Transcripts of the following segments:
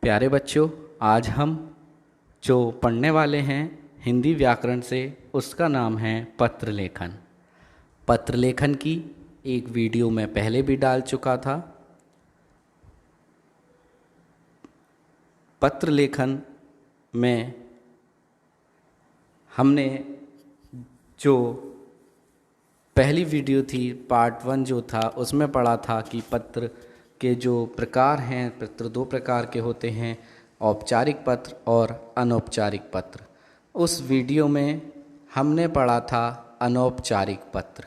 प्यारे बच्चों, आज हम जो पढ़ने वाले हैं हिंदी व्याकरण से, उसका नाम है पत्र लेखन। पत्र लेखन की एक वीडियो मैं पहले भी डाल चुका था। पत्र लेखन में हमने जो पहली वीडियो थी, पार्ट 1 जो था, उसमें पढ़ा था कि पत्र के जो प्रकार हैं, पत्र 2 प्रकार के होते हैं, औपचारिक पत्र और अनौपचारिक पत्र। उस वीडियो में हमने पढ़ा था अनौपचारिक पत्र,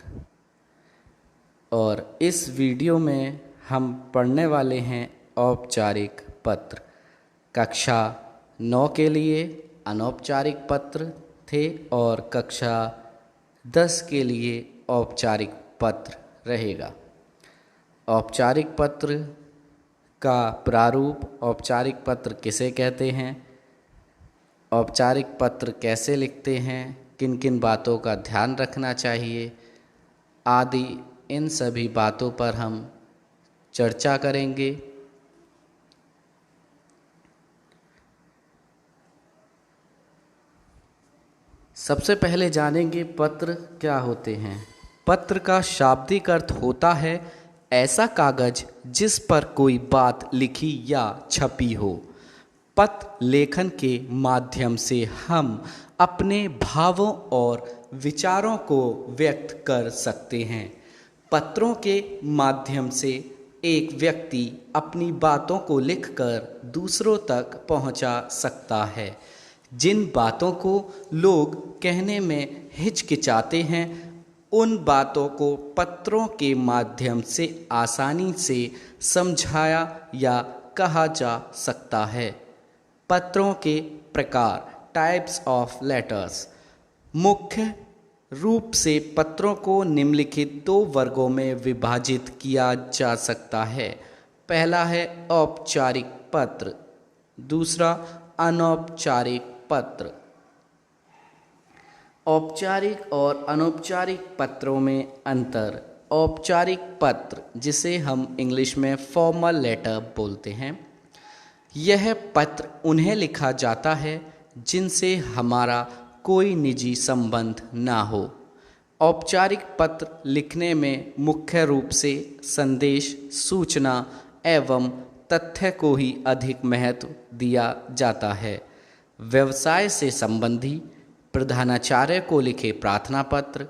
और इस वीडियो में हम पढ़ने वाले हैं औपचारिक पत्र। कक्षा 9 के लिए अनौपचारिक पत्र थे और कक्षा 10 के लिए औपचारिक पत्र रहेगा। औपचारिक पत्र का प्रारूप, औपचारिक पत्र किसे कहते हैं, औपचारिक पत्र कैसे लिखते हैं, किन किन बातों का ध्यान रखना चाहिए आदि, इन सभी बातों पर हम चर्चा करेंगे। सबसे पहले जानेंगे पत्र क्या होते हैं। पत्र का शाब्दिक अर्थ होता है ऐसा कागज जिस पर कोई बात लिखी या छपी हो। पत्र लेखन के माध्यम से हम अपने भावों और विचारों को व्यक्त कर सकते हैं। पत्रों के माध्यम से एक व्यक्ति अपनी बातों को लिखकर दूसरों तक पहुंचा सकता है। जिन बातों को लोग कहने में हिचकिचाते हैं, उन बातों को पत्रों के माध्यम से आसानी से समझाया या कहा जा सकता है। पत्रों के प्रकार, टाइप्स ऑफ लेटर्स। मुख्य रूप से पत्रों को निम्नलिखित 2 वर्गों में विभाजित किया जा सकता है। पहला है औपचारिक पत्र, दूसरा अनौपचारिक पत्र। औपचारिक और अनौपचारिक पत्रों में अंतर। औपचारिक पत्र, जिसे हम इंग्लिश में फॉर्मल लेटर बोलते हैं, यह पत्र उन्हें लिखा जाता है जिनसे हमारा कोई निजी संबंध ना हो। औपचारिक पत्र लिखने में मुख्य रूप से संदेश, सूचना एवं तथ्य को ही अधिक महत्व दिया जाता है। व्यवसाय से संबंधी, प्रधानाचार्य को लिखे प्रार्थना पत्र,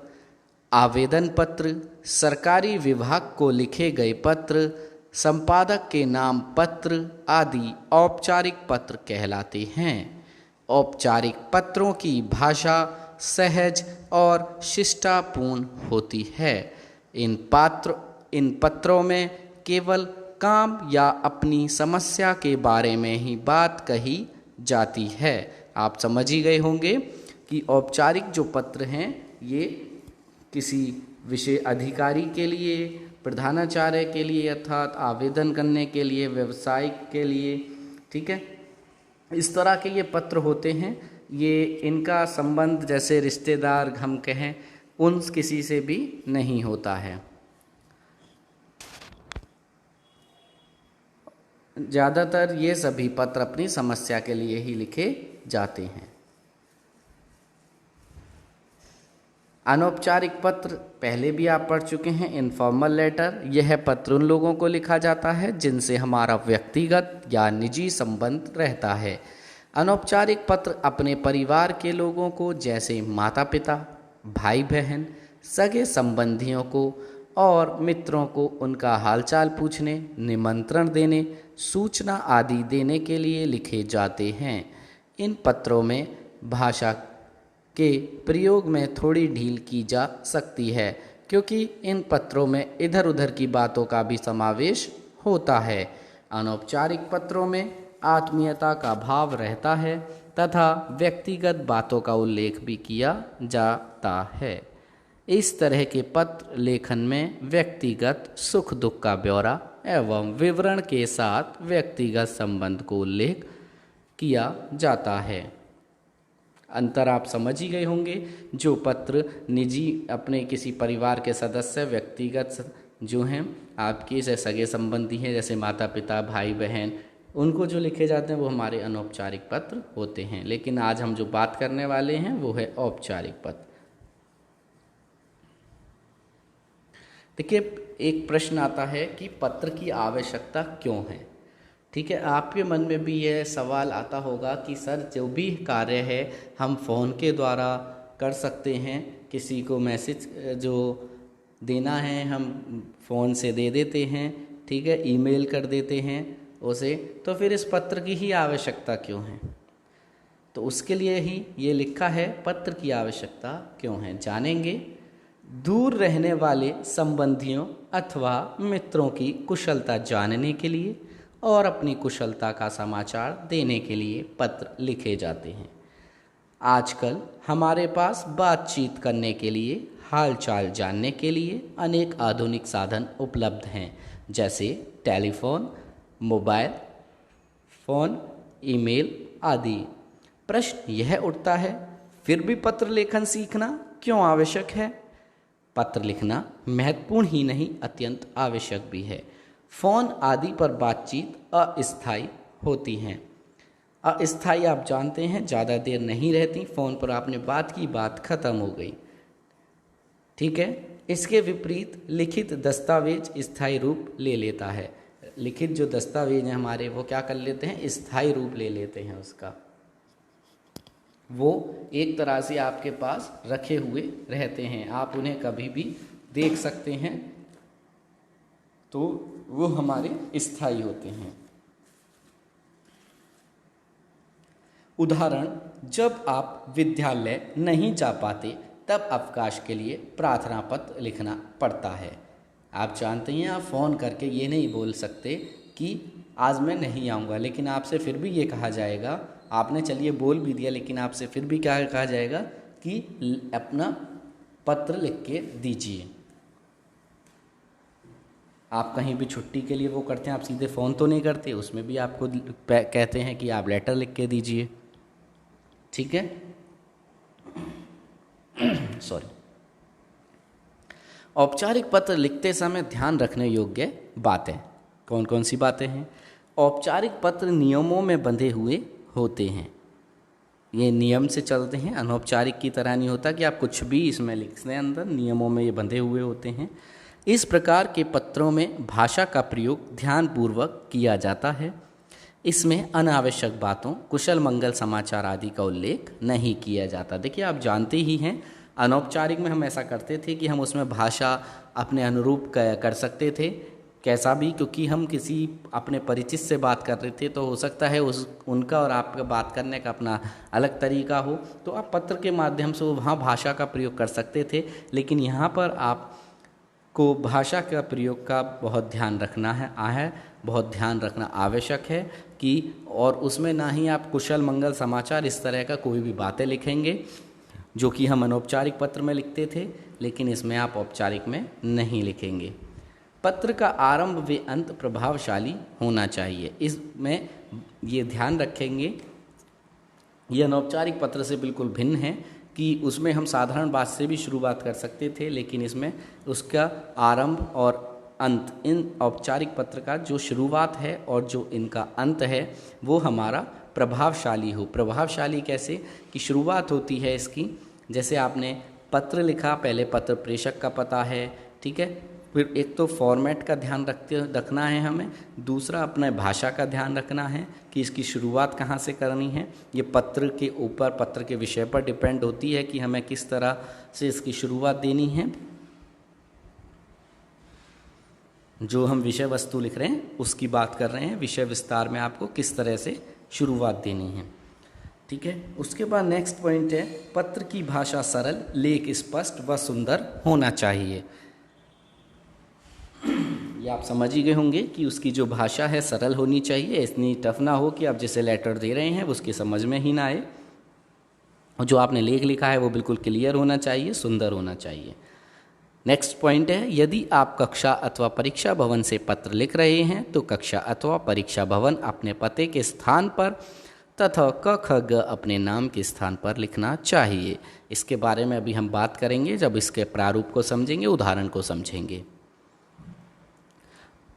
आवेदन पत्र, सरकारी विभाग को लिखे गए पत्र, संपादक के नाम पत्र आदि औपचारिक पत्र कहलाते हैं। औपचारिक पत्रों की भाषा सहज और शिष्टापूर्ण होती है। इन पत्रों में केवल काम या अपनी समस्या के बारे में ही बात कही जाती है। आप समझ ही गए होंगे कि औपचारिक जो पत्र हैं, ये किसी विषय अधिकारी के लिए, प्रधानाचार्य के लिए अर्थात आवेदन करने के लिए, व्यवसाय के लिए, ठीक है, इस तरह के ये पत्र होते हैं। ये इनका संबंध जैसे रिश्तेदार हम कहें, उन किसी से भी नहीं होता है। ज़्यादातर ये सभी पत्र अपनी समस्या के लिए ही लिखे जाते हैं। अनौपचारिक पत्र पहले भी आप पढ़ चुके हैं, इनफॉर्मल लेटर। यह पत्र उन लोगों को लिखा जाता है जिनसे हमारा व्यक्तिगत या निजी संबंध रहता है। अनौपचारिक पत्र अपने परिवार के लोगों को, जैसे माता पिता, भाई बहन, सगे संबंधियों को और मित्रों को उनका हालचाल पूछने, निमंत्रण देने, सूचना आदि देने के लिए लिखे जाते हैं। इन पत्रों में भाषा के प्रयोग में थोड़ी ढील की जा सकती है, क्योंकि इन पत्रों में इधर उधर की बातों का भी समावेश होता है। अनौपचारिक पत्रों में आत्मीयता का भाव रहता है तथा व्यक्तिगत बातों का उल्लेख भी किया जाता है। इस तरह के पत्र लेखन में व्यक्तिगत सुख दुख का ब्यौरा एवं विवरण के साथ व्यक्तिगत संबंध को उल्लेख किया जाता है। अंतर आप समझ ही गए होंगे। जो पत्र निजी, अपने किसी परिवार के सदस्य, व्यक्तिगत जो हैं आपके से सगे संबंधी हैं, जैसे माता पिता, भाई बहन, उनको जो लिखे जाते हैं वो हमारे अनौपचारिक पत्र होते हैं। लेकिन आज हम जो बात करने वाले हैं वो है औपचारिक पत्र। देखिए, एक प्रश्न आता है कि पत्र की आवश्यकता क्यों है। ठीक है, आपके मन में भी यह सवाल आता होगा कि सर, जो भी कार्य है हम फ़ोन के द्वारा कर सकते हैं, किसी को मैसेज जो देना है हम फ़ोन से दे देते हैं, ठीक है, ईमेल कर देते हैं उसे, तो फिर इस पत्र की ही आवश्यकता क्यों है। तो उसके लिए ही ये लिखा है, पत्र की आवश्यकता क्यों है, जानेंगे। दूर रहने वाले संबंधियों अथवा मित्रों की कुशलता जानने के लिए और अपनी कुशलता का समाचार देने के लिए पत्र लिखे जाते हैं। आजकल हमारे पास बातचीत करने के लिए, हालचाल जानने के लिए अनेक आधुनिक साधन उपलब्ध हैं, जैसे टेलीफोन, मोबाइल फ़ोन, ईमेल आदि। प्रश्न यह उठता है, फिर भी पत्र लेखन सीखना क्यों आवश्यक है। पत्र लिखना महत्वपूर्ण ही नहीं, अत्यंत आवश्यक भी है। फ़ोन आदि पर बातचीत अस्थायी होती हैं। अस्थायी आप जानते हैं, ज़्यादा देर नहीं रहती। फ़ोन पर आपने बात की, बात ख़त्म हो गई, ठीक है। इसके विपरीत लिखित दस्तावेज स्थायी रूप ले लेता है। लिखित जो दस्तावेज हैं हमारे, वो क्या कर लेते हैं, स्थायी रूप ले लेते हैं उसका। वो एक तरह से आपके पास रखे हुए रहते हैं, आप उन्हें कभी भी देख सकते हैं, तो वो हमारे स्थायी होते हैं। उदाहरण, जब आप विद्यालय नहीं जा पाते तब अवकाश के लिए प्रार्थना पत्र लिखना पड़ता है। आप जानते हैं, आप फ़ोन करके ये नहीं बोल सकते कि आज मैं नहीं आऊँगा, लेकिन आपसे फिर भी ये कहा जाएगा, आपने चलिए बोल भी दिया, लेकिन आपसे फिर भी क्या कहा जाएगा कि अपना पत्र लिख के दीजिए। आप कहीं भी छुट्टी के लिए वो करते हैं, आप सीधे फ़ोन तो नहीं करते, उसमें भी आपको कहते हैं कि आप लेटर लिख के दीजिए, ठीक है। सॉरी। औपचारिक पत्र लिखते समय ध्यान रखने योग्य बातें कौन कौन सी बातें हैं। औपचारिक पत्र नियमों में बंधे हुए होते हैं, ये नियम से चलते हैं। अनौपचारिक की तरह नहीं होता कि आप कुछ भी इसमें लिख दें, अंदर नियमों में ये बंधे हुए होते हैं। इस प्रकार के पत्रों में भाषा का प्रयोग ध्यानपूर्वक किया जाता है। इसमें अनावश्यक बातों, कुशल मंगल समाचार आदि का उल्लेख नहीं किया जाता। देखिए, आप जानते ही हैं, अनौपचारिक में हम ऐसा करते थे कि हम उसमें भाषा अपने अनुरूप कर सकते थे, कैसा भी, क्योंकि हम किसी अपने परिचित से बात कर रहे थे, तो हो सकता है उनका और आपका बात करने का अपना अलग तरीका हो, तो आप पत्र के माध्यम से वहाँ भाषा का प्रयोग कर सकते थे। लेकिन यहाँ पर आपको भाषा का प्रयोग का बहुत ध्यान रखना है, बहुत ध्यान रखना आवश्यक है कि, और उसमें ना ही आप कुशल मंगल समाचार इस तरह का कोई भी बातें लिखेंगे जो कि हम अनौपचारिक पत्र में लिखते थे, लेकिन इसमें आप औपचारिक में नहीं लिखेंगे। पत्र का आरंभ व अंत प्रभावशाली होना चाहिए, इसमें ये ध्यान रखेंगे। ये अनौपचारिक पत्र से बिल्कुल भिन्न है कि उसमें हम साधारण बात से भी शुरुआत कर सकते थे, लेकिन इसमें उसका आरंभ और अंत, इन औपचारिक पत्र का जो शुरुआत है और जो इनका अंत है वो हमारा प्रभावशाली हो। प्रभावशाली कैसे कि शुरुआत होती है इसकी, जैसे आपने पत्र लिखा, पहले पत्र प्रेषक का पता है, ठीक है, फिर एक तो फॉर्मेट का ध्यान रखना है हमें, दूसरा अपने भाषा का ध्यान रखना है कि इसकी शुरुआत कहाँ से करनी है। ये पत्र के ऊपर, पत्र के विषय पर डिपेंड होती है कि हमें किस तरह से इसकी शुरुआत देनी है। जो हम विषय वस्तु लिख रहे हैं उसकी बात कर रहे हैं, विषय विस्तार में आपको किस तरह से शुरुआत देनी है, ठीक है। उसके बाद नेक्स्ट पॉइंट है, पत्र की भाषा सरल, लेख स्पष्ट व सुंदर होना चाहिए। ये आप समझ ही गए होंगे कि उसकी जो भाषा है सरल होनी चाहिए, इतनी टफ ना हो कि आप जिसे लेटर दे रहे हैं उसकी समझ में ही ना आए, और जो आपने लेख लिखा है वो बिल्कुल क्लियर होना चाहिए, सुंदर होना चाहिए। नेक्स्ट पॉइंट है, यदि आप कक्षा अथवा परीक्षा भवन से पत्र लिख रहे हैं तो कक्षा अथवा परीक्षा भवन अपने पते के स्थान पर तथा क ख ग अपने नाम के स्थान पर लिखना चाहिए। इसके बारे में अभी हम बात करेंगे जब इसके प्रारूप को समझेंगे, उदाहरण को समझेंगे।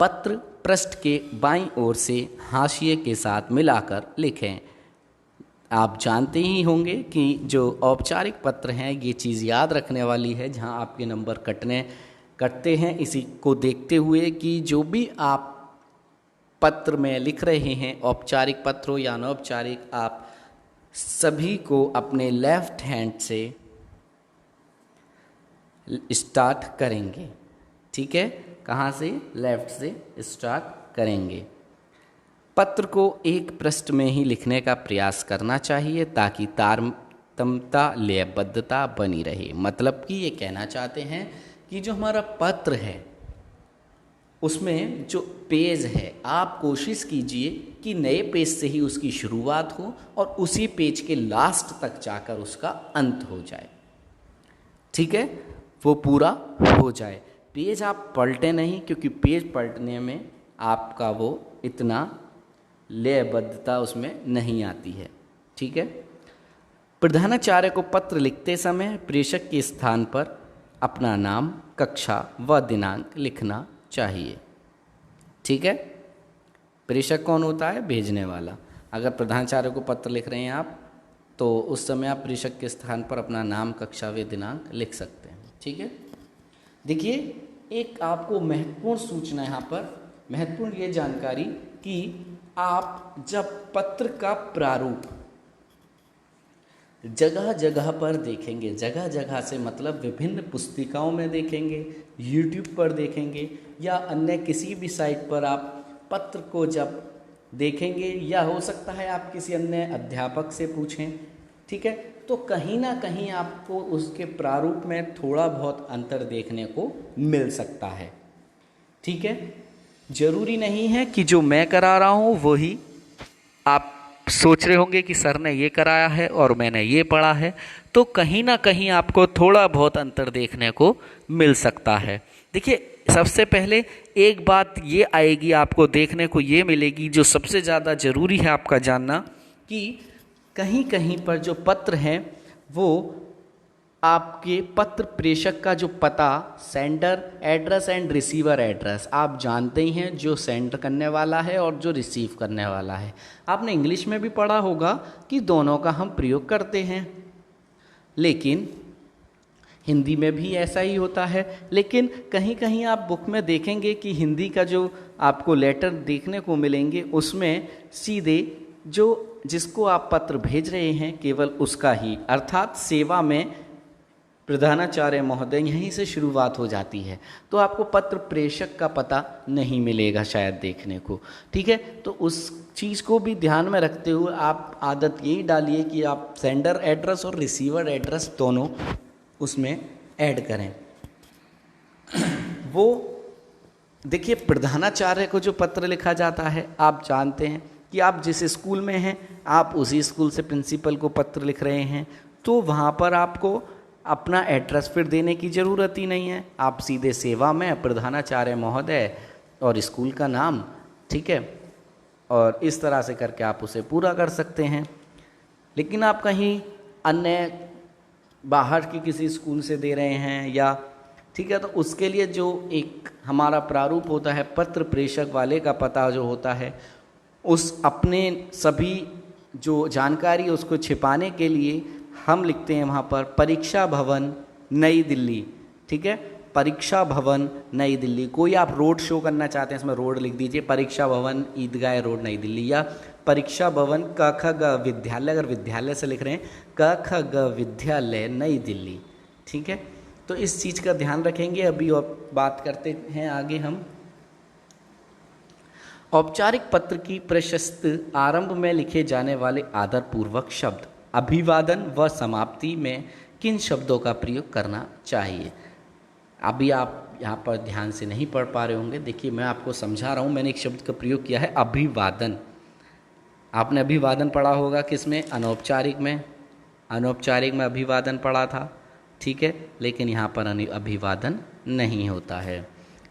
पत्र पृष्ठ के बाईं ओर से हाशिए के साथ मिलाकर लिखें। आप जानते ही होंगे कि जो औपचारिक पत्र हैं ये चीज़ याद रखने वाली है, जहां आपके नंबर कटते हैं, इसी को देखते हुए कि जो भी आप पत्र में लिख रहे हैं, औपचारिक पत्र हो या अनौपचारिक, आप सभी को अपने लेफ्ट हैंड से स्टार्ट करेंगे। ठीक है, कहाँ से? लेफ्ट से स्टार्ट करेंगे। पत्र को एक पृष्ठ में ही लिखने का प्रयास करना चाहिए ताकि तारतम्यता, लयबद्धता बनी रहे। मतलब कि ये कहना चाहते हैं कि जो हमारा पत्र है उसमें जो पेज है, आप कोशिश कीजिए कि नए पेज से ही उसकी शुरुआत हो और उसी पेज के लास्ट तक जाकर उसका अंत हो जाए। ठीक है, वो पूरा हो जाए। पेज आप पलटे नहीं, क्योंकि पेज पलटने में आपका वो इतना लयबद्धता उसमें नहीं आती है। ठीक है, प्रधानाचार्य को पत्र लिखते समय प्रेषक के स्थान पर अपना नाम, कक्षा व दिनांक लिखना चाहिए। ठीक है, प्रेषक कौन होता है? भेजने वाला। अगर प्रधानाचार्य को पत्र लिख रहे हैं आप, तो उस समय आप प्रेषक के स्थान पर अपना नाम, कक्षा व दिनांक लिख सकते हैं। ठीक है, देखिए एक आपको महत्वपूर्ण सूचना यहाँ पर, महत्वपूर्ण ये जानकारी कि आप जब पत्र का प्रारूप जगह जगह पर देखेंगे, जगह जगह से मतलब विभिन्न पुस्तिकाओं में देखेंगे, YouTube पर देखेंगे या अन्य किसी भी साइट पर आप पत्र को जब देखेंगे, या हो सकता है आप किसी अन्य अध्यापक से पूछें, ठीक है, तो कहीं ना कहीं आपको उसके प्रारूप में थोड़ा बहुत अंतर देखने को मिल सकता है। ठीक है, जरूरी नहीं है कि जो मैं करा रहा हूँ वही आप सोच रहे होंगे कि सर ने ये कराया है और मैंने ये पढ़ा है, तो कहीं ना कहीं आपको थोड़ा बहुत अंतर देखने को मिल सकता है। देखिए सबसे पहले एक बात ये आएगी, आपको देखने को ये मिलेगी, जो सबसे ज़्यादा ज़रूरी है आपका जानना, कि कहीं कहीं पर जो पत्र हैं वो आपके पत्र प्रेषक का जो पता, sender address and receiver address, आप जानते ही हैं, जो सेंड करने वाला है और जो रिसीव करने वाला है। आपने इंग्लिश में भी पढ़ा होगा कि दोनों का हम प्रयोग करते हैं, लेकिन हिंदी में भी ऐसा ही होता है। लेकिन कहीं कहीं आप बुक में देखेंगे कि हिंदी का जो आपको लेटर देखने को मिलेंगे, उसमें सीधे जो जिसको आप पत्र भेज रहे हैं केवल उसका ही, अर्थात सेवा में प्रधानाचार्य महोदय, यहीं से शुरुआत हो जाती है, तो आपको पत्र प्रेषक का पता नहीं मिलेगा शायद देखने को। ठीक है, तो उस चीज़ को भी ध्यान में रखते हुए आप आदत यही डालिए कि आप सेंडर एड्रेस और रिसीवर एड्रेस दोनों उसमें ऐड करें। वो देखिए, प्रधानाचार्य को जो पत्र लिखा जाता है, आप जानते हैं कि आप जिस स्कूल में हैं, आप उसी स्कूल से प्रिंसिपल को पत्र लिख रहे हैं, तो वहाँ पर आपको अपना एड्रेस फिर देने की ज़रूरत ही नहीं है। आप सीधे सेवा में प्रधानाचार्य महोदय और स्कूल का नाम, ठीक है, और इस तरह से करके आप उसे पूरा कर सकते हैं। लेकिन आप कहीं अन्य बाहर की किसी स्कूल से दे रहे हैं या, ठीक है, तो उसके लिए जो एक हमारा प्रारूप होता है, पत्र प्रेषक वाले का पता जो होता है, उस अपने सभी जो जानकारी उसको छिपाने के लिए हम लिखते हैं वहाँ पर परीक्षा भवन नई दिल्ली। ठीक है, परीक्षा भवन नई दिल्ली। कोई आप रोड शो करना चाहते हैं, इसमें रोड लिख दीजिए, परीक्षा भवन ईदगाह रोड नई दिल्ली, या परीक्षा भवन क ख ग विद्यालय, अगर विद्यालय से लिख रहे हैं क ख ग विद्यालय नई दिल्ली। ठीक है, तो इस चीज़ का ध्यान रखेंगे। अभी और बात करते हैं आगे हम। औपचारिक पत्र की प्रशस्त आरंभ में लिखे जाने वाले आदरपूर्वक शब्द, अभिवादन व समाप्ति में किन शब्दों का प्रयोग करना चाहिए? अभी आप यहाँ पर ध्यान से नहीं पढ़ पा रहे होंगे, देखिए मैं आपको समझा रहा हूँ। मैंने एक शब्द का प्रयोग किया है, अभिवादन। आपने अभिवादन पढ़ा होगा किसमें? अनौपचारिक में। अनौपचारिक में अभिवादन पढ़ा था, ठीक है, लेकिन यहाँ पर अभिवादन नहीं होता है।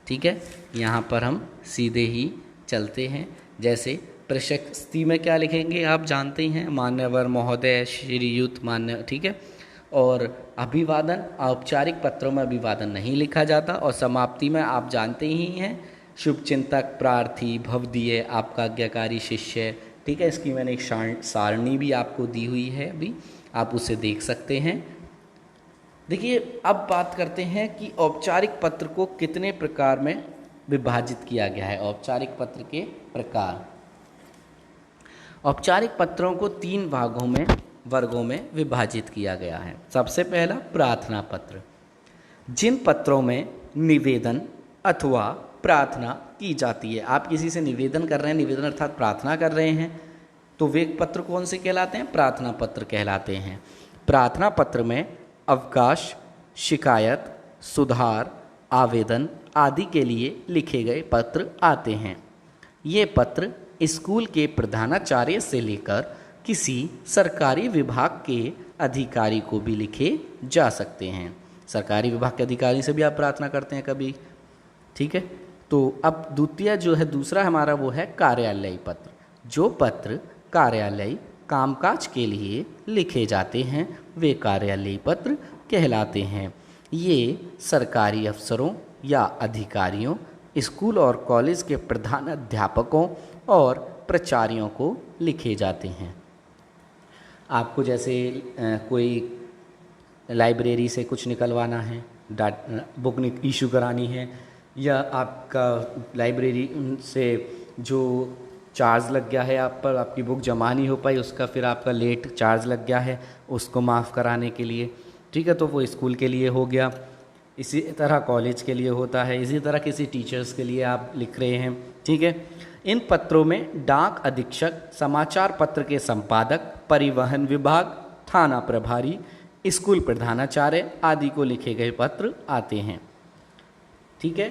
ठीक है, यहाँ पर हम सीधे ही चलते हैं। जैसे प्रशस्ति में क्या लिखेंगे आप जानते ही हैं, मान्यवर महोदय, श्रीयुत, मान्य, ठीक है। और अभिवादन, औपचारिक पत्रों में अभिवादन नहीं लिखा जाता। और समाप्ति में आप जानते ही हैं, शुभचिंतक, प्रार्थी, भवदीय, आपका आज्ञाकारी शिष्य, ठीक है। इसकी मैंने एक सारणी भी आपको दी हुई है, अभी आप उसे देख सकते हैं। देखिए, अब बात करते हैं कि औपचारिक पत्र को कितने प्रकार में विभाजित किया गया है। औपचारिक पत्र के प्रकार, औपचारिक पत्रों को 3 वर्गों में विभाजित किया गया है। सबसे पहला प्रार्थना पत्र, जिन पत्रों में निवेदन अथवा प्रार्थना की जाती है। आप किसी से निवेदन कर रहे हैं, निवेदन अर्थात प्रार्थना कर रहे हैं, तो वे पत्र कौन से कहलाते हैं? प्रार्थना पत्र कहलाते हैं। प्रार्थना पत्र में अवकाश, शिकायत, सुधार, आवेदन आदि के लिए लिखे गए पत्र आते हैं। ये पत्र स्कूल के प्रधानाचार्य से लेकर किसी सरकारी विभाग के अधिकारी को भी लिखे जा सकते हैं। सरकारी विभाग के अधिकारी से भी आप प्रार्थना करते हैं कभी, ठीक है। तो अब द्वितीय जो है, दूसरा हमारा वो है कार्यालयी पत्र। जो पत्र कार्यालयी कामकाज के लिए लिखे जाते हैं वे कार्यालयी पत्र कहलाते हैं। ये सरकारी अफसरों या अधिकारियों, स्कूल और कॉलेज के प्रधान अध्यापकों और प्राचार्यों को लिखे जाते हैं। आपको जैसे कोई लाइब्रेरी से कुछ निकलवाना है, बुक इशू करानी है, या आपका लाइब्रेरी से जो चार्ज लग गया है आप पर, आपकी बुक जमा नहीं हो पाई, उसका फिर आपका लेट चार्ज लग गया है, उसको माफ़ कराने के लिए, ठीक है, तो वो स्कूल के लिए हो गया। इसी तरह कॉलेज के लिए होता है, इसी तरह किसी टीचर्स के लिए आप लिख रहे हैं, ठीक है। इन पत्रों में डाक अधीक्षक, समाचार पत्र के संपादक, परिवहन विभाग, थाना प्रभारी, स्कूल प्रधानाचार्य आदि को लिखे गए पत्र आते हैं, ठीक है।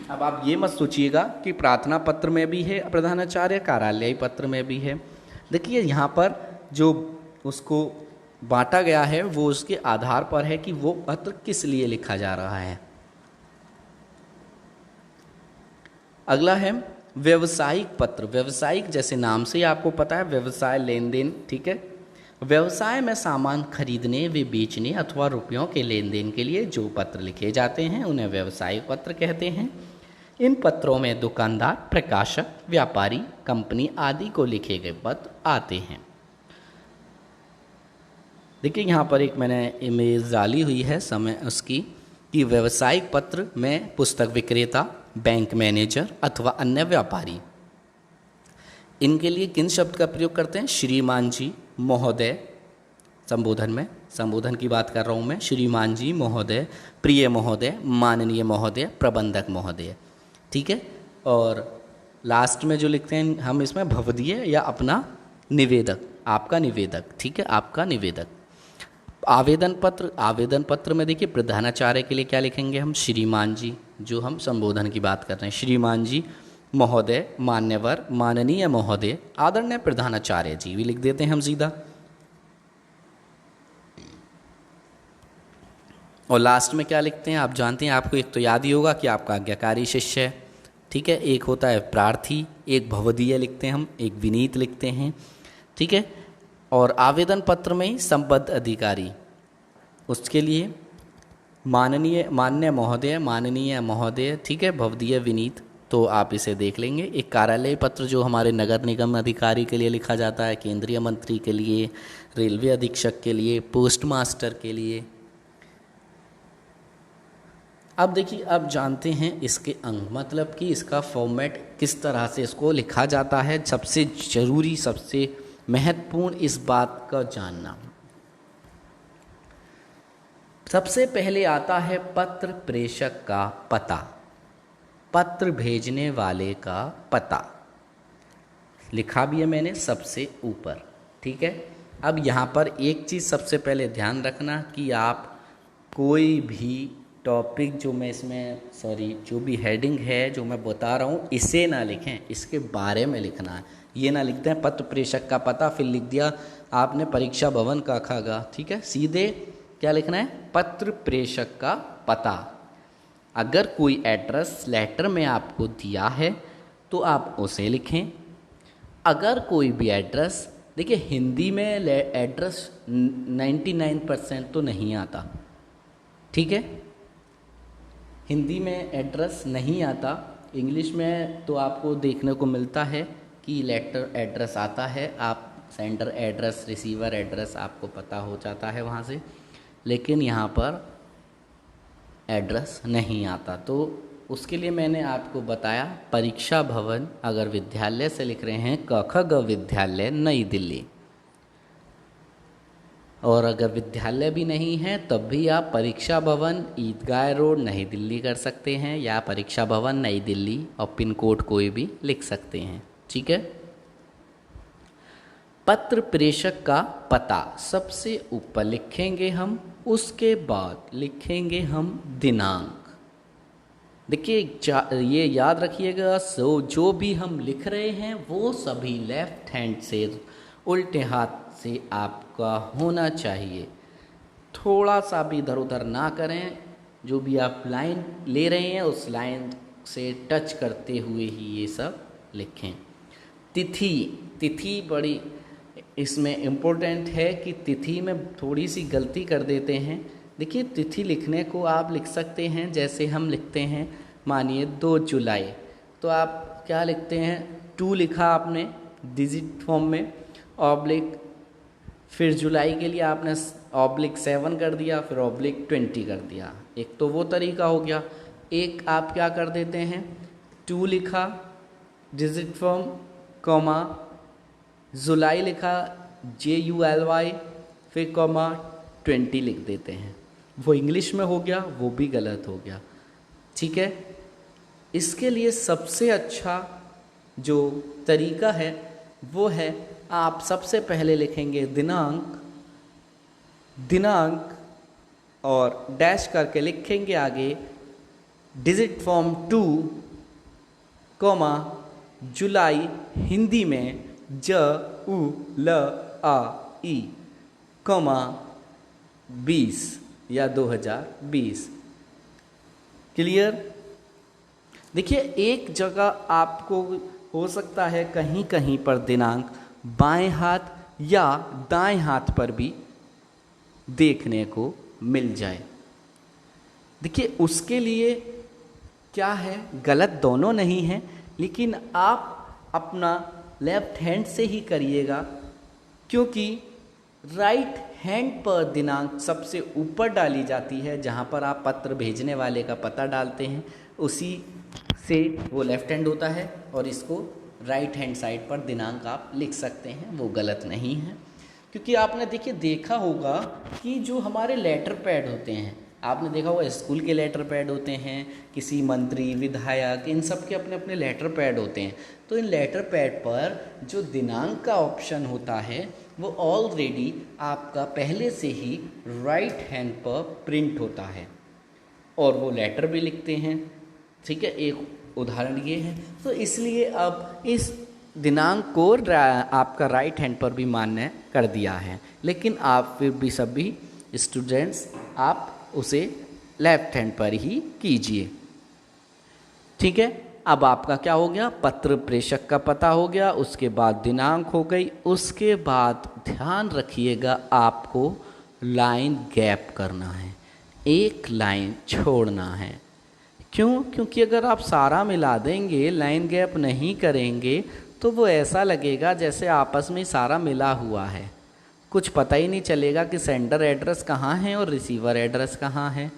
अब आप ये मत सोचिएगा कि प्रार्थना पत्र में भी है प्रधानाचार्य, कार्यालयी पत्र में भी है। देखिए, यहाँ पर जो उसको बांटा गया है वो उसके आधार पर है कि वो पत्र किस लिए लिखा जा रहा है। अगला है व्यवसायिक पत्र। व्यवसायिक, जैसे नाम से ही आपको पता है, व्यवसाय, लेन देन, ठीक है। व्यवसाय में सामान खरीदने व बेचने अथवा रुपयों के लेन देन के लिए जो पत्र लिखे जाते हैं उन्हें व्यवसायिक पत्र कहते हैं। इन पत्रों में दुकानदार, प्रकाशक, व्यापारी, कंपनी आदि को लिखे गए पत्र आते हैं। देखिए, यहाँ पर एक मैंने इमेज डाली हुई है समय उसकी, कि व्यवसायिक पत्र में पुस्तक विक्रेता, बैंक मैनेजर अथवा अन्य व्यापारी, इनके लिए किन शब्द का प्रयोग करते हैं? श्रीमान जी, महोदय, संबोधन में, संबोधन की बात कर रहा हूँ मैं, श्रीमान जी, महोदय, प्रिय महोदय, माननीय महोदय, प्रबंधक महोदय, ठीक है। और लास्ट में जो लिखते हैं हम इसमें भवदीय या अपना निवेदक, आपका निवेदक, ठीक है, आपका निवेदक। आवेदन पत्र, आवेदन पत्र में देखिए प्रधानाचार्य के लिए क्या लिखेंगे हम? श्रीमान जी, जो हम संबोधन की बात कर रहे हैं, श्रीमान जी, महोदय, मान्यवर, माननीय महोदय, आदरणीय प्रधानाचार्य जी भी लिख देते हैं हम सीधा। और लास्ट में क्या लिखते हैं आप जानते हैं, आपको एक तो याद ही होगा कि आपका आज्ञाकारी शिष्य है, ठीक है। एक होता है प्रार्थी, एक भवदीय लिखते हैं हम, एक विनीत लिखते हैं, ठीक है। और आवेदन पत्र में ही संबद्ध अधिकारी, उसके लिए मान्य महोदय, माननीय महोदय, ठीक है, भवदीय, विनीत, तो आप इसे देख लेंगे। एक कार्यालय पत्र जो हमारे नगर निगम अधिकारी के लिए लिखा जाता है, केंद्रीय मंत्री के लिए, रेलवे अधीक्षक के लिए, पोस्ट मास्टर के लिए। अब देखिए, अब जानते हैं इसके अंग, मतलब कि इसका फॉर्मेट किस तरह से इसको लिखा जाता है। सबसे जरूरी, सबसे महत्वपूर्ण इस बात का जानना, सबसे पहले आता है पत्र प्रेषक का पता, पत्र भेजने वाले का पता, लिखा भी है मैंने सबसे ऊपर, ठीक है। अब यहाँ पर एक चीज़ सबसे पहले ध्यान रखना कि आप कोई भी टॉपिक जो मैं इसमें, जो भी हेडिंग है जो मैं बता रहा हूँ, इसे ना लिखें, इसके बारे में लिखना है। ये ना लिखते हैं पत्र प्रेषक का पता, फिर लिख दिया आपने परीक्षा भवन का खागा, ठीक है। सीधे क्या लिखना है? पत्र प्रेषक का पता। अगर कोई एड्रेस लेटर में आपको दिया है तो आप उसे लिखें। अगर कोई भी एड्रेस, देखिए हिंदी में एड्रेस 99% तो नहीं आता, ठीक है, हिंदी में एड्रेस नहीं आता, इंग्लिश में तो आपको देखने को मिलता है कि लेटर एड्रेस आता है, आप सेंडर एड्रेस रिसीवर एड्रेस आपको पता हो जाता है वहाँ से, लेकिन यहाँ पर एड्रेस नहीं आता। तो उसके लिए मैंने आपको बताया परीक्षा भवन अगर विद्यालय से लिख रहे हैं क ख ग विद्यालय नई दिल्ली, और अगर विद्यालय भी नहीं है तब भी आप परीक्षा भवन ईदगाह रोड नई दिल्ली कर सकते हैं, या परीक्षा भवन नई दिल्ली और पिन कोड कोई भी लिख सकते हैं। ठीक है। पत्र प्रेषक का पता सबसे ऊपर लिखेंगे हम, उसके बाद लिखेंगे हम दिनांक। देखिए ये याद रखिएगा, जो भी हम लिख रहे हैं वो सभी लेफ्ट हैंड से, उल्टे हाथ से आपका होना चाहिए। थोड़ा सा भी इधर उधर ना करें, जो भी आप लाइन ले रहे हैं उस लाइन से टच करते हुए ही ये सब लिखें। तिथि बड़ी इसमें इम्पोर्टेंट है कि तिथि में थोड़ी सी गलती कर देते हैं। देखिए तिथि लिखने को आप लिख सकते हैं, जैसे हम लिखते हैं मानिए 2 जुलाई, तो आप क्या लिखते हैं, 2 लिखा आपने डिजिट फॉर्म में, ऑब्लिक, फिर जुलाई के लिए आपने ऑब्लिक 7 कर दिया, फिर ऑब्लिक 20 कर दिया। एक तो वो तरीका हो गया। एक आप क्या कर देते हैं, 2 लिखा डिजिट फॉर्म, कॉमा, जुलाई लिखा JULY, फिर कॉमा 20 लिख देते हैं। वो इंग्लिश में हो गया, वो भी गलत हो गया। ठीक है। इसके लिए सबसे अच्छा जो तरीका है वो है, आप सबसे पहले लिखेंगे दिनांक और डैश करके लिखेंगे आगे डिजिट फॉर्म 2, कॉमा, जुलाई हिंदी में JULAI, कॉमा 20 या 2020। क्लियर। देखिए एक जगह आपको हो सकता है कहीं कहीं पर दिनांक बाएं हाथ या दाएं हाथ पर भी देखने को मिल जाए। देखिए उसके लिए क्या है, गलत दोनों नहीं है, लेकिन आप अपना लेफ्ट हैंड से ही करिएगा, क्योंकि राइट हैंड पर दिनांक सबसे ऊपर डाली जाती है। जहाँ पर आप पत्र भेजने वाले का पता डालते हैं उसी से वो लेफ्ट हैंड होता है, और इसको राइट हैंड साइड पर दिनांक आप लिख सकते हैं, वो गलत नहीं है। क्योंकि आपने देखिए देखा होगा कि जो हमारे लेटर पैड होते हैं, आपने देखा होगा स्कूल के लेटर पैड होते हैं, किसी मंत्री विधायक इन सब के अपने अपने लेटर पैड होते हैं। तो इन लेटर पैड पर जो दिनांक का ऑप्शन होता है वो ऑलरेडी आपका पहले से ही राइट हैंड पर प्रिंट होता है, और वो लेटर भी लिखते हैं। ठीक है, एक उदाहरण ये है। तो इसलिए अब इस दिनांक को आपका राइट हैंड पर भी मान्य कर दिया है, लेकिन आप फिर भी सभी स्टूडेंट्स आप उसे लेफ्ट हैंड पर ही कीजिए। ठीक है। अब आपका क्या हो गया, पत्र प्रेषक का पता हो गया, उसके बाद दिनांक हो गई, उसके बाद ध्यान रखिएगा आपको लाइन गैप करना है, एक लाइन छोड़ना है। क्यों? क्योंकि अगर आप सारा मिला देंगे, लाइन गैप नहीं करेंगे, तो वो ऐसा लगेगा जैसे आपस में सारा मिला हुआ है, कुछ पता ही नहीं चलेगा कि सेंडर एड्रेस कहाँ है और रिसीवर एड्रेस कहाँ है।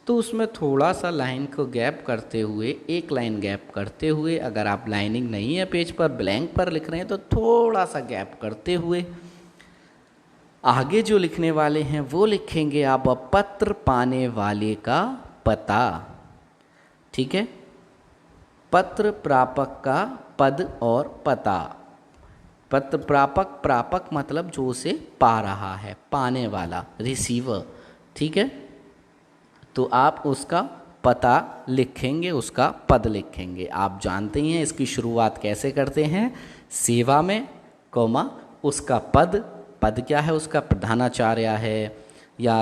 तो उसमें थोड़ा सा लाइन को गैप करते हुए, एक लाइन गैप करते हुए, अगर आप लाइनिंग नहीं है पेज पर, ब्लैंक पर लिख रहे हैं, तो थोड़ा सा गैप करते हुए आगे जो लिखने वाले हैं वो लिखेंगे आप पत्र पाने वाले का पता। ठीक है। पत्र प्रापक का पद और पता। पत्र प्रापक, प्रापक मतलब जो उसे पा रहा है, पाने वाला रिसीवर। ठीक है। तो आप उसका पता लिखेंगे, उसका पद लिखेंगे। आप जानते ही हैं इसकी शुरुआत कैसे करते हैं, सेवा में कॉमा उसका पद। पद क्या है उसका, प्रधानाचार्य है या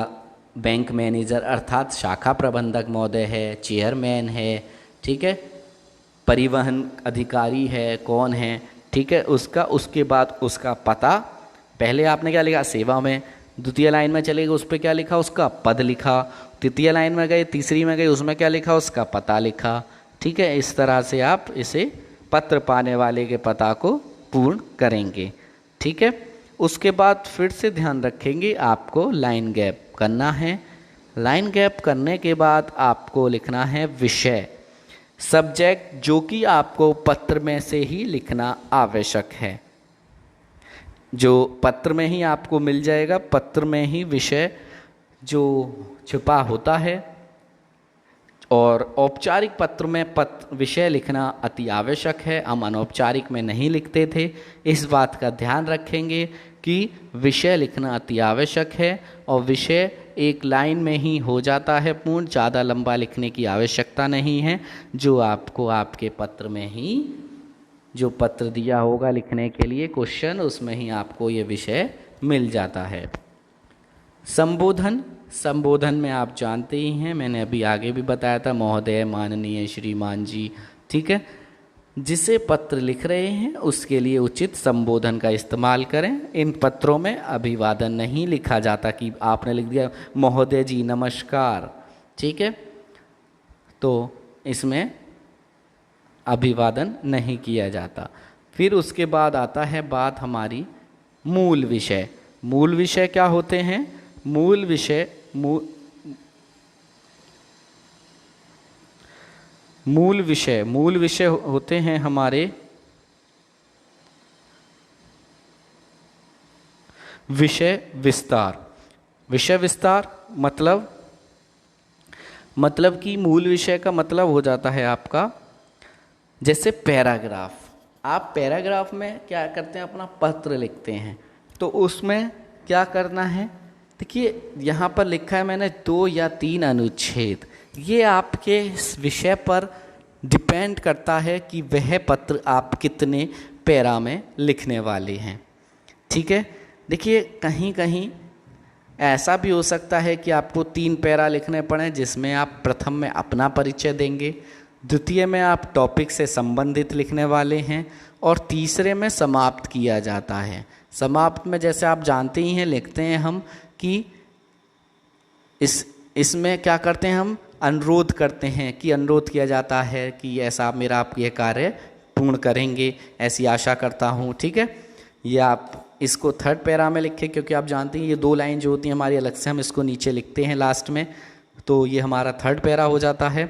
बैंक मैनेजर अर्थात शाखा प्रबंधक महोदय है, चेयरमैन है। ठीक है। परिवहन अधिकारी है, कौन है। ठीक है। उसका, उसके बाद उसका पता। पहले आपने क्या लिखा, सेवा में। द्वितीय लाइन में चलेगा, उस पर क्या लिखा, उसका पद लिखा। तृतीय लाइन में गए, तीसरी में गए, उसमें क्या लिखा, उसका पता लिखा। ठीक है, इस तरह से आप इसे पत्र पाने वाले के पता को पूर्ण करेंगे। ठीक है, उसके बाद फिर से ध्यान रखेंगे आपको लाइन गैप करना है। लाइन गैप करने के बाद आपको लिखना है विषय, सब्जेक्ट, जो कि आपको पत्र में से ही लिखना आवश्यक है, जो पत्र में ही आपको मिल जाएगा। पत्र में ही विषय जो छुपा होता है, और औपचारिक पत्र में विषय लिखना अति आवश्यक है। हम अनौपचारिक में नहीं लिखते थे। इस बात का ध्यान रखेंगे कि विषय लिखना अति आवश्यक है, और विषय एक लाइन में ही हो जाता है पूर्ण, ज़्यादा लंबा लिखने की आवश्यकता नहीं है। जो आपको आपके पत्र में ही, जो पत्र दिया होगा लिखने के लिए क्वेश्चन, उसमें ही आपको ये विषय मिल जाता है। संबोधन, संबोधन में आप जानते ही हैं, मैंने अभी आगे भी बताया था, महोदय, माननीय, श्रीमान जी। ठीक है, जिसे पत्र लिख रहे हैं उसके लिए उचित संबोधन का इस्तेमाल करें। इन पत्रों में अभिवादन नहीं लिखा जाता कि आपने लिख दिया महोदय जी नमस्कार। ठीक है, तो इसमें अभिवादन नहीं किया जाता। फिर उसके बाद आता है बात हमारी मूल विषय। मूल विषय क्या होते हैं? मूल विषय मूल विषय होते हैं हमारे विषय विस्तार। विषय विस्तार मतलब कि मूल विषय का मतलब हो जाता है आपका, जैसे पैराग्राफ। आप पैराग्राफ में क्या करते हैं, अपना पत्र लिखते हैं, तो उसमें क्या करना है, देखिए यहाँ पर लिखा है मैंने 2 या 3 अनुच्छेद। ये आपके विषय पर डिपेंड करता है कि वह पत्र आप कितने पैरा में लिखने वाले हैं। ठीक है, देखिए कहीं कहीं ऐसा भी हो सकता है कि आपको 3 पैरा लिखने पड़े, जिसमें आप प्रथम में अपना परिचय देंगे, द्वितीय में आप टॉपिक से संबंधित लिखने वाले हैं, और तीसरे में समाप्त किया जाता है। समाप्त में जैसे आप जानते ही हैं, लिखते हैं हम कि इसमें क्या करते हैं, हम अनुरोध करते हैं कि अनुरोध किया जाता है कि ऐसा मेरा आप ये कार्य पूर्ण करेंगे, ऐसी आशा करता हूँ। ठीक है, ये आप इसको 3rd पैरा में लिखें, क्योंकि आप जानते हैं ये 2 लाइन जो होती हैं हमारी अलग से, हम इसको नीचे लिखते हैं लास्ट में, तो ये हमारा 3rd पैरा हो जाता है।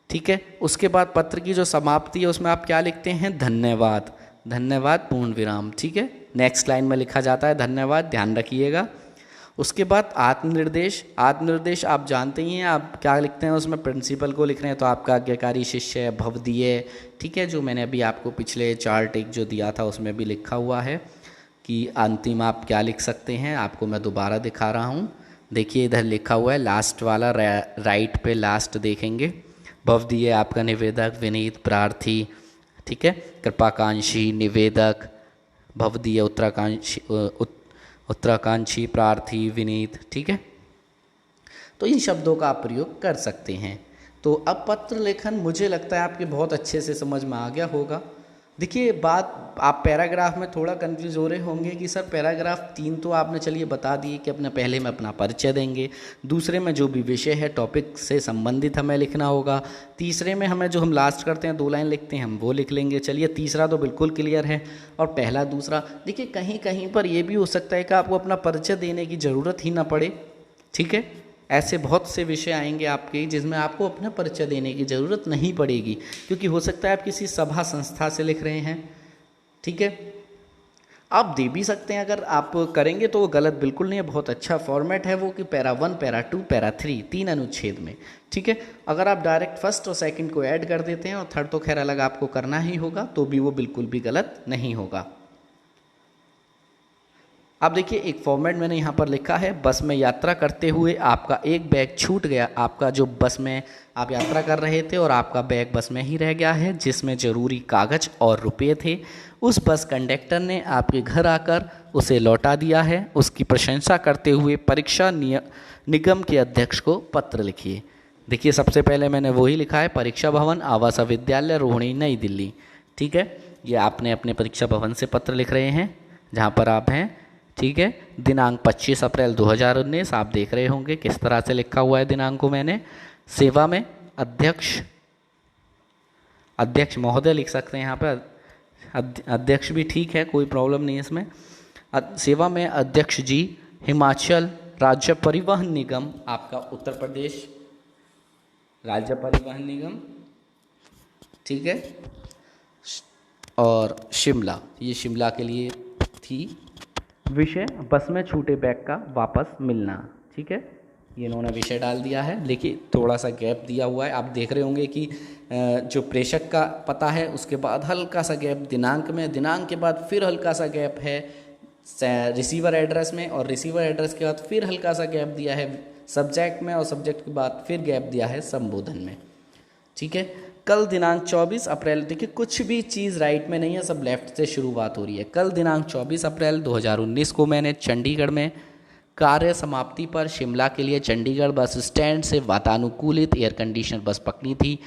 ठीक है, उसके बाद पत्र की जो समाप्ति है उसमें आप क्या लिखते हैं, धन्यवाद, धन्यवाद पूर्ण विराम। ठीक है, नेक्स्ट लाइन में लिखा जाता है धन्यवाद, ध्यान रखिएगा। उसके बाद आत्मनिर्देश। आत्मनिर्देश आप जानते ही हैं, आप क्या लिखते हैं उसमें, प्रिंसिपल को लिख रहे हैं तो आपका आज्ञाकारी शिष्य, भवदीय। ठीक है, जो मैंने अभी आपको पिछले चार्ट एक जो दिया था उसमें भी लिखा हुआ है कि अंतिम आप क्या लिख सकते हैं। आपको मैं दोबारा दिखा रहा हूँ, देखिए इधर लिखा हुआ है लास्ट वाला, राइट पे लास्ट देखेंगे, भवदीय आपका निवेदक, विनीत प्रार्थी। ठीक है, कृपाकांक्षी, निवेदक, भवदीय उत्तराकांक्षी, प्रार्थी, विनीत। ठीक है, तो इन शब्दों का आप प्रयोग कर सकते हैं। तो अब पत्र लेखन मुझे लगता है आपके बहुत अच्छे से समझ में आ गया होगा। देखिए बात, आप पैराग्राफ में थोड़ा कंफ्यूज हो रहे होंगे कि सर पैराग्राफ 3 तो आपने चलिए बता दिए कि अपने पहले में अपना परिचय देंगे, दूसरे में जो भी विषय है टॉपिक से संबंधित हमें लिखना होगा, तीसरे में हमें जो हम लास्ट करते हैं 2 लाइन लिखते हैं हम वो लिख लेंगे। चलिए तीसरा तो बिल्कुल क्लियर है, और पहला दूसरा, देखिए कहीं कहीं पर ये भी हो सकता है कि आपको अपना परिचय देने की ज़रूरत ही ना पड़े। ठीक है, ऐसे बहुत से विषय आएंगे आपके जिसमें आपको अपना परिचय देने की ज़रूरत नहीं पड़ेगी, क्योंकि हो सकता है आप किसी सभा संस्था से लिख रहे हैं। ठीक है, आप दे भी सकते हैं, अगर आप करेंगे तो वो गलत बिल्कुल नहीं है, बहुत अच्छा फॉर्मेट है वो कि पैरा 1, पैरा 2, पैरा 3, 3 अनुच्छेद में। ठीक है, अगर आप डायरेक्ट फर्स्ट और सेकंड को ऐड कर देते हैं और थर्ड तो खैर अलग आपको करना ही होगा, तो भी वो बिल्कुल भी गलत नहीं होगा। अब देखिए एक फॉर्मेट मैंने यहाँ पर लिखा है, बस में यात्रा करते हुए आपका एक बैग छूट गया। आपका जो बस में आप यात्रा कर रहे थे और आपका बैग बस में ही रह गया है, जिसमें ज़रूरी कागज और रुपये थे। उस बस कंडक्टर ने आपके घर आकर उसे लौटा दिया है। उसकी प्रशंसा करते हुए परीक्षा निगम के अध्यक्ष को पत्र लिखिए। देखिए सबसे पहले मैंने वही लिखा है, परीक्षा भवन, आवास विद्यालय, रोहिणी, नई दिल्ली। ठीक है, ये आपने अपने परीक्षा भवन से पत्र लिख रहे हैं जहाँ पर आप हैं। ठीक है, दिनांक 25 अप्रैल 2019, आप देख रहे होंगे किस तरह से लिखा हुआ है दिनांक को मैंने। सेवा में अध्यक्ष अध्यक्ष महोदय लिख सकते हैं यहाँ पर, अध्यक्ष भी ठीक है, कोई प्रॉब्लम नहीं है इसमें। सेवा में अध्यक्ष जी हिमाचल राज्य परिवहन निगम, आपका उत्तर प्रदेश राज्य परिवहन निगम, ठीक है। और शिमला, ये शिमला के लिए थी। विषय बस में छूटे बैग का वापस मिलना, ठीक है, ये इन्होंने विषय डाल दिया है। लेकिन थोड़ा सा गैप दिया हुआ है, आप देख रहे होंगे कि जो प्रेषक का पता है उसके बाद हल्का सा गैप दिनांक में, दिनांक के बाद फिर हल्का सा गैप है रिसीवर एड्रेस में, और रिसीवर एड्रेस के बाद फिर हल्का सा गैप दिया है सब्जेक्ट में, और सब्जेक्ट के बाद फिर गैप दिया है संबोधन में, ठीक है। कल दिनांक 24 अप्रैल, देखिए कुछ भी चीज़ राइट में नहीं है, सब लेफ्ट से शुरुआत हो रही है। कल दिनांक 24 अप्रैल 2019 को मैंने चंडीगढ़ में कार्य समाप्ति पर शिमला के लिए चंडीगढ़ बस स्टैंड से वातानुकूलित एयर कंडीशन बस पकड़ी थी।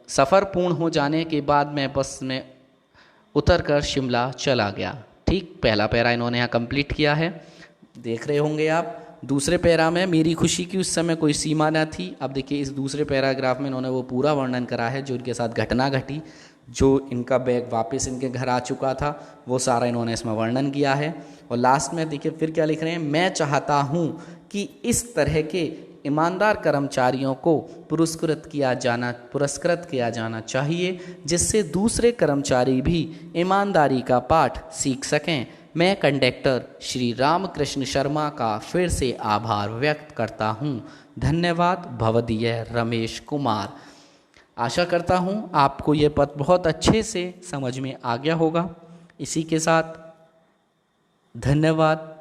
सफ़र पूर्ण हो जाने के बाद मैं बस में उतरकर शिमला चला गया, ठीक। पहला पैरा इन्होंने यहाँ कंप्लीट किया है, देख रहे होंगे आप। दूसरे पैरा में मेरी खुशी की उस समय कोई सीमा न थी। अब देखिए इस दूसरे पैराग्राफ में इन्होंने वो पूरा वर्णन करा है जो इनके साथ घटना घटी, जो इनका बैग वापस इनके घर आ चुका था, वो सारा इन्होंने इसमें वर्णन किया है। और लास्ट में देखिए फिर क्या लिख रहे हैं, मैं चाहता हूँ कि इस तरह के ईमानदार कर्मचारियों को पुरस्कृत किया जाना चाहिए, जिससे दूसरे कर्मचारी भी ईमानदारी का पाठ सीख सकें। मैं कंडक्टर श्री रामकृष्ण शर्मा का फिर से आभार व्यक्त करता हूँ। धन्यवाद, भवदीय रमेश कुमार। आशा करता हूँ आपको ये पत्र बहुत अच्छे से समझ में आ गया होगा। इसी के साथ धन्यवाद।